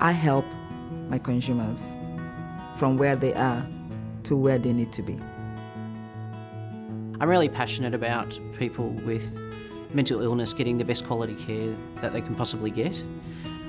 I help my consumers from where they are to where they need to be. I'm really passionate about people with mental illness getting the best quality care that they can possibly get,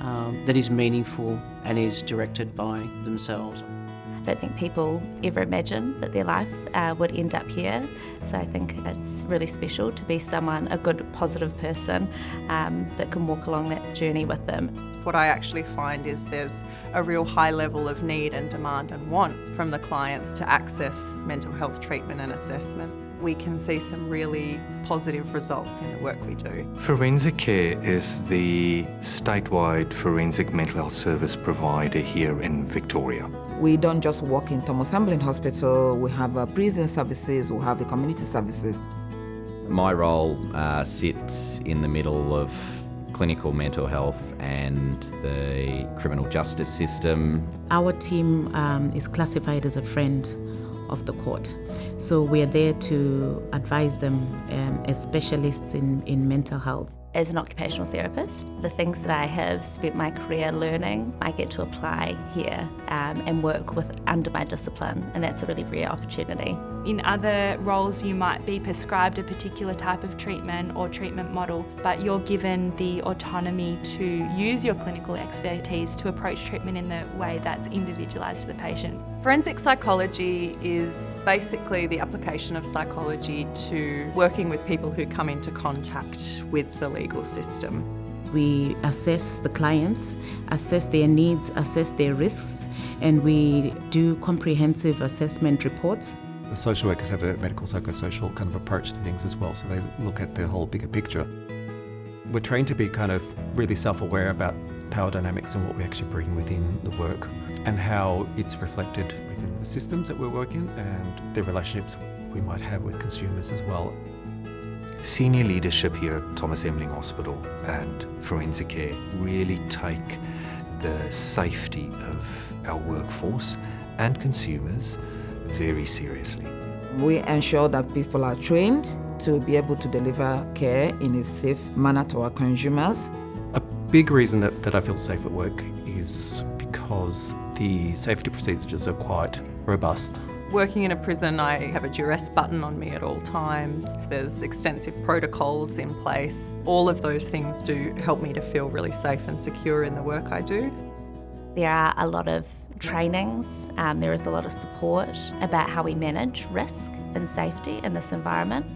that is meaningful and is directed by themselves. I don't think people ever imagine that their life would end up here, so I think it's really special to be someone, a good, positive person that can walk along that journey with them. What I actually find is there's a real high level of need and demand and want from the clients to access mental health treatment and assessment. We can see some really positive results in the work we do. Forensicare is the statewide forensic mental health service provider here in Victoria. We don't just work in Thomas Hamblin Hospital, we have prison services, we have the community services. My role sits in the middle of clinical mental health and the criminal justice system. Our team is classified as a friend of the court. So we're there to advise them as specialists in mental health. As an occupational therapist, the things that I have spent my career learning, I get to apply here and work under my discipline, and that's a really rare opportunity. In other roles you might be prescribed a particular type of treatment or treatment model, but you're given the autonomy to use your clinical expertise to approach treatment in the way that's individualised to the patient. Forensic psychology is basically the application of psychology to working with people who come into contact with the legal system. We assess the clients, assess their needs, assess their risks, and we do comprehensive assessment reports. The social workers have a medical psychosocial kind of approach to things as well, so they look at the whole bigger picture. We're trained to be kind of really self-aware about power dynamics and what we actually bring within the work and how it's reflected within the systems that we're working and the relationships we might have with consumers as well. Senior leadership here at Thomas Hamblin Hospital and Forensicare really take the safety of our workforce and consumers very seriously. We ensure that people are trained to be able to deliver care in a safe manner to our consumers. A big reason that I feel safe at work is because the safety procedures are quite robust. Working in a prison, I have a duress button on me at all times. There's extensive protocols in place. All of those things do help me to feel really safe and secure in the work I do. There are a lot of trainings, there is a lot of support about how we manage risk and safety in this environment.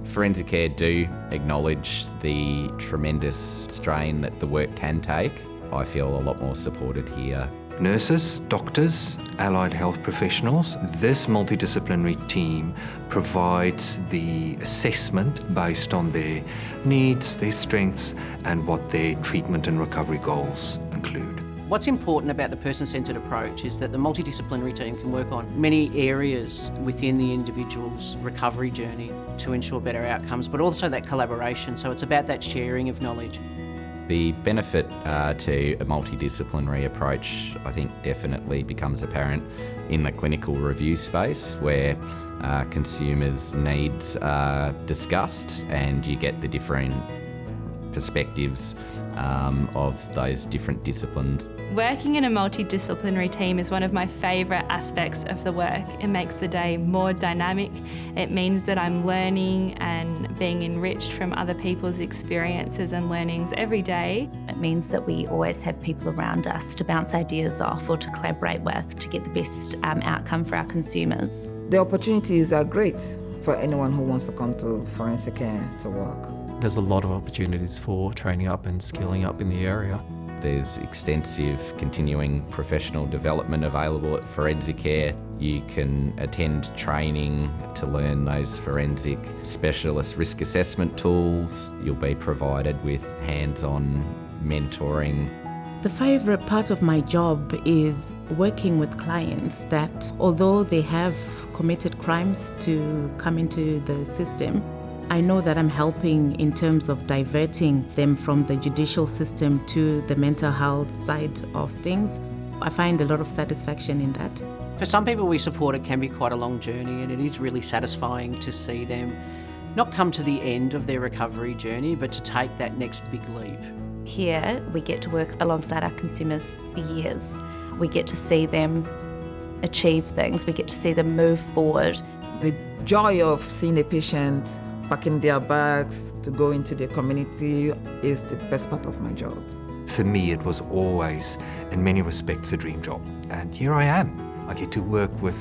Forensicare do acknowledge the tremendous strain that the work can take. I feel a lot more supported here. Nurses, doctors, allied health professionals, this multidisciplinary team provides the assessment based on their needs, their strengths, and what their treatment and recovery goals include. What's important about the person-centred approach is that the multidisciplinary team can work on many areas within the individual's recovery journey to ensure better outcomes, but also that collaboration. So it's about that sharing of knowledge. The benefit to a multidisciplinary approach, I think, definitely becomes apparent in the clinical review space where consumers' needs are discussed and you get the different perspectives of those different disciplines. Working in a multidisciplinary team is one of my favourite aspects of the work. It makes the day more dynamic. It means that I'm learning and being enriched from other people's experiences and learnings every day. It means that we always have people around us to bounce ideas off or to collaborate with to get the best outcome for our consumers. The opportunities are great for anyone who wants to come to Forensicare to work. There's a lot of opportunities for training up and skilling up in the area. There's extensive continuing professional development available at Forensicare. You can attend training to learn those forensic specialist risk assessment tools. You'll be provided with hands-on mentoring. The favourite part of my job is working with clients that, although they have committed crimes to come into the system, I know that I'm helping in terms of diverting them from the judicial system to the mental health side of things. I find a lot of satisfaction in that. For some people we support, it can be quite a long journey, and it is really satisfying to see them not come to the end of their recovery journey, but to take that next big leap. Here, we get to work alongside our consumers for years. We get to see them achieve things, we get to see them move forward. The joy of seeing a patient packing their bags to go into the community is the best part of my job. For me, it was always, in many respects, a dream job. And here I am. I get to work with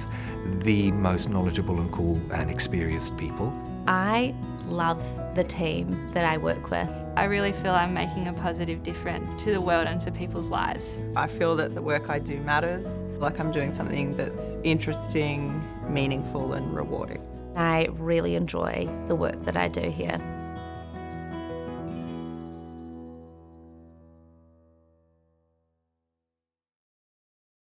the most knowledgeable and cool and experienced people. I love the team that I work with. I really feel I'm making a positive difference to the world and to people's lives. I feel that the work I do matters, like I'm doing something that's interesting, meaningful and rewarding. I really enjoy the work that I do here.